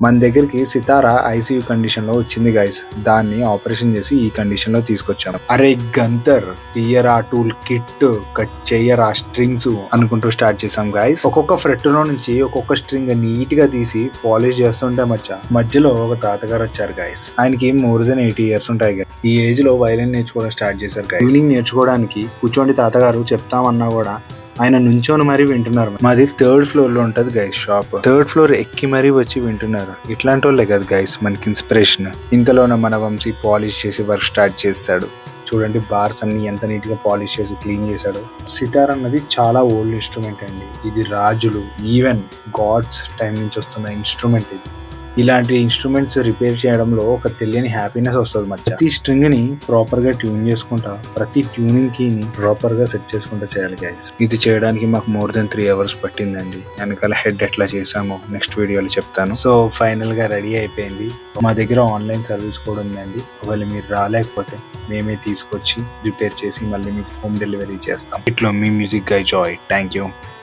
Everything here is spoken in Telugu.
మన దగ్గరికి సితారా ఐసీయూ కండిషన్ లో వచ్చింది గైస్. దాన్ని ఆపరేషన్ చేసి ఈ కండిషన్ లో తీసుకొచ్చాం. అరే గంతర్ తీయరా టూల్ కిట్, కట్ చెయ్యరా స్ట్రింగ్స్ అనుకుంటూ స్టార్ట్ చేసాం గైస్. ఒక్కొక్క ఫ్రెట్ లో నుంచి ఒక్కొక్క స్ట్రింగ్ నీట్ గా తీసి పాలిష్ చేస్తుంటే మధ్యలో ఒక తాతగారు వచ్చారు గైస్. ఆయనకి మోర్ దెన్ 80 years ఉంటాయి గైస్. ఈ ఏజ్ లో వైలిన్ నేర్చుకోవడం స్టార్ట్ చేశారు గైస్. ట్యూనింగ్ నేర్చుకోవడానికి కూర్చోండి తాతగారు చెప్తామన్నా కూడా ఆయన నుంచోని మరీ వింటున్నారు. మాది 3rd floor లో ఉంటది గైస్ షాప్. 3rd floor ఎక్కి మరీ వచ్చి వింటున్నారు. ఇట్లాంటి వాళ్ళే కదా గైస్ మనకి ఇన్స్పిరేషన్. ఇంతలోనే మన వంశీ పాలిష్ చేసి వర్క్ స్టార్ట్ చేస్తాడు. చూడండి బార్స్ అన్ని ఎంత నీట్ గా పాలిష్ చేసి క్లీన్ చేశాడు. సితార్ అన్నది చాలా ఓల్డ్ ఇన్స్ట్రుమెంట్ అండి. ఇది రాజులు ఈవెన్ గాడ్స్ టైం నుంచి వస్తున్న ఇన్స్ట్రుమెంట్ ఇది. ఇలాంటి ఇన్స్ట్రుమెంట్స్ రిపేర్ చేయడంలో ఒక తెలియని హ్యాపీనెస్ వస్తుంది మధ్య. ప్రతి స్ట్రింగ్ ని ప్రాపర్ గా ట్యూన్ చేసుకుంటా, ప్రతి ట్యూనింగ్ కి ప్రాపర్ గా సెట్ చేసుకుంటా చేయాలి గైస్. ఇది చేయడానికి మాకు మోర్ దెన్ 3 hours పట్టిందండి. వెనకాల హెడ్ ఎట్లా చేసామో నెక్స్ట్ వీడియోలో చెప్తాను. సో ఫైనల్ గా రెడీ అయిపోయింది. మా దగ్గర ఆన్లైన్ సర్వీస్ కూడా ఉందండి. ఒకవేళ మీరు రాలేకపోతే మేమే తీసుకొచ్చి రిపేర్ చేసి మళ్ళీ మీకు హోమ్ డెలివరీ చేస్తాం. ఇట్లా మీ music guy joy. Thank you.